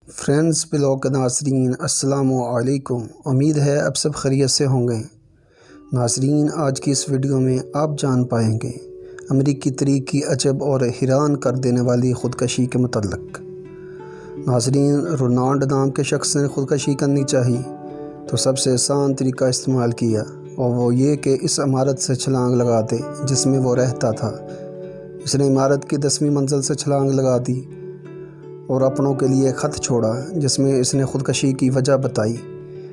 Friends blog کے ناظرین السلام علیکم۔ امید ہے اب سب خیریت سے ہوں گے۔ ناظرین، آج کی اس ویڈیو میں آپ جان پائیں گے امریکی طریق کی عجب اور حیران کر دینے والی خودکشی کے متعلق۔ ناظرین، رونالڈ نام کے شخص نے خودکشی کرنی چاہی تو سب سے آسان طریقہ استعمال کیا، اور وہ یہ کہ اس عمارت سے چھلانگ لگا دے جس میں وہ رہتا تھا۔ اس نے عمارت کی 10ویں منزل سے چھلانگ لگا دی اور اپنوں کے لیے خط چھوڑا جس میں اس نے خودکشی کی وجہ بتائی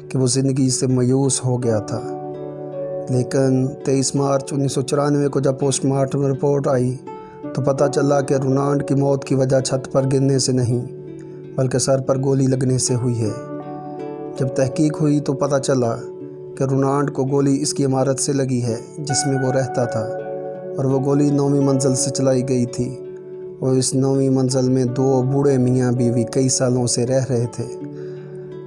کہ وہ زندگی سے مایوس ہو گیا تھا۔ لیکن 23 مارچ 1994 کو جب پوسٹ مارٹم رپورٹ آئی تو پتہ چلا کہ رونالڈ کی موت کی وجہ چھت پر گرنے سے نہیں بلکہ سر پر گولی لگنے سے ہوئی ہے۔ جب تحقیق ہوئی تو پتہ چلا کہ رونالڈ کو گولی اس کی عمارت سے لگی ہے جس میں وہ رہتا تھا، اور وہ گولی 9ویں منزل سے چلائی گئی تھی، اور اس 9ویں منزل میں 2 بوڑھے میاں بیوی کئی سالوں سے رہ رہے تھے،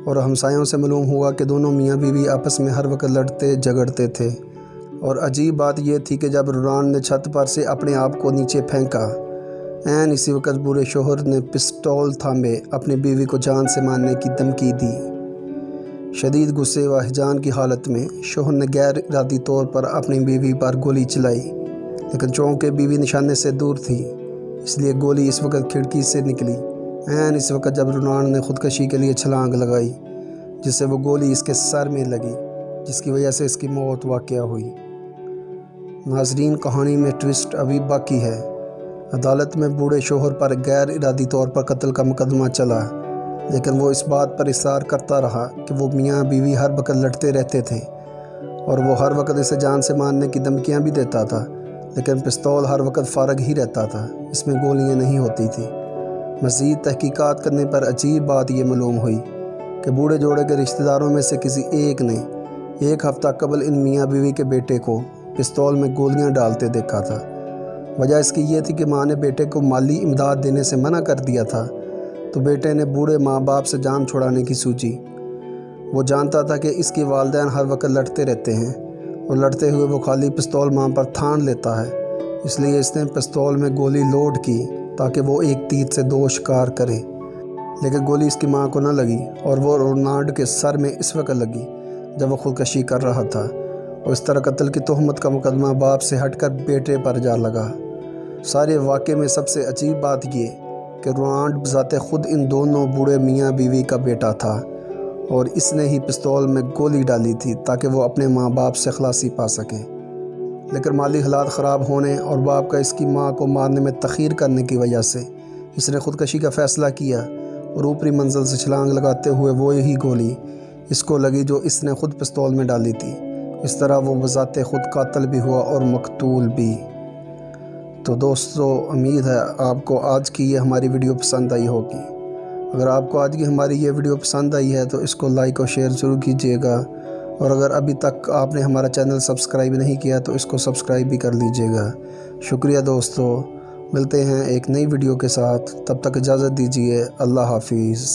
اور ہمسایوں سے معلوم ہوا کہ دونوں میاں بیوی آپس میں ہر وقت لڑتے جھگڑتے تھے۔ اور عجیب بات یہ تھی کہ جب رونالڈ نے چھت پر سے اپنے آپ کو نیچے پھینکا، عین اسی وقت بوڑھے شوہر نے پستول تھامے اپنی بیوی کو جان سے مارنے کی دھمکی دی۔ شدید غصے و ہیجان کی حالت میں شوہر نے غیر ارادی طور پر اپنی بیوی پر گولی چلائی، لیکن چونکہ بیوی نشانے سے دور تھی اس لیے گولی اس وقت کھڑکی سے نکلی، عین اس وقت جب رونالڈ نے خودکشی کے لیے چھلانگ لگائی، جس سے وہ گولی اس کے سر میں لگی، جس کی وجہ سے اس کی موت واقع ہوئی۔ ناظرین، کہانی میں ٹوسٹ ابھی باقی ہے۔ عدالت میں بوڑھے شوہر پر غیر ارادی طور پر قتل کا مقدمہ چلا، لیکن وہ اس بات پر اصرار کرتا رہا کہ وہ میاں بیوی ہر وقت لڑتے رہتے تھے، اور وہ ہر وقت اسے جان سے مارنے کی دھمکیاں بھی دیتا تھا، لیکن پستول ہر وقت فارغ ہی رہتا تھا، اس میں گولیاں نہیں ہوتی تھیں۔ مزید تحقیقات کرنے پر عجیب بات یہ معلوم ہوئی کہ بوڑھے جوڑے کے رشتہ داروں میں سے کسی ایک نے 1 ہفتہ قبل ان میاں بیوی کے بیٹے کو پستول میں گولیاں ڈالتے دیکھا تھا۔ وجہ اس کی یہ تھی کہ ماں نے بیٹے کو مالی امداد دینے سے منع کر دیا تھا، تو بیٹے نے بوڑھے ماں باپ سے جان چھڑانے کی سوچی۔ وہ جانتا تھا کہ اس کے والدین ہر وقت لڑتے رہتے ہیں، اور لڑتے ہوئے وہ خالی پستول ماں پر تھان لیتا ہے، اس لیے اس نے پستول میں گولی لوڈ کی تاکہ وہ ایک تیر سے 2 شکار کرے۔ لیکن گولی اس کی ماں کو نہ لگی، اور وہ رونالڈ کے سر میں اس وقت لگی جب وہ خودکشی کر رہا تھا، اور اس طرح قتل کی تہمت کا مقدمہ باپ سے ہٹ کر بیٹے پر جا لگا۔ سارے واقعے میں سب سے عجیب بات یہ کہ رونالڈ بذات خود ان دونوں بوڑھے میاں بیوی کا بیٹا تھا، اور اس نے ہی پستول میں گولی ڈالی تھی تاکہ وہ اپنے ماں باپ سے خلاصی پا سکے۔ لیکن مالی حالات خراب ہونے اور باپ کا اس کی ماں کو مارنے میں تاخیر کرنے کی وجہ سے اس نے خودکشی کا فیصلہ کیا، اور اوپری منزل سے چھلانگ لگاتے ہوئے وہ یہی گولی اس کو لگی جو اس نے خود پستول میں ڈالی تھی۔ اس طرح وہ بذات خود قاتل بھی ہوا اور مقتول بھی۔ تو دوستو، امید ہے آپ کو آج کی یہ ہماری ویڈیو پسند آئی ہوگی۔ اگر آپ کو آج کی ہماری یہ ویڈیو پسند آئی ہے تو اس کو لائک اور شیئر ضرور کیجیے گا، اور اگر ابھی تک آپ نے ہمارا چینل سبسکرائب نہیں کیا تو اس کو سبسکرائب بھی کر لیجیے گا۔ شکریہ دوستو، ملتے ہیں ایک نئی ویڈیو کے ساتھ، تب تک اجازت دیجیے، اللہ حافظ۔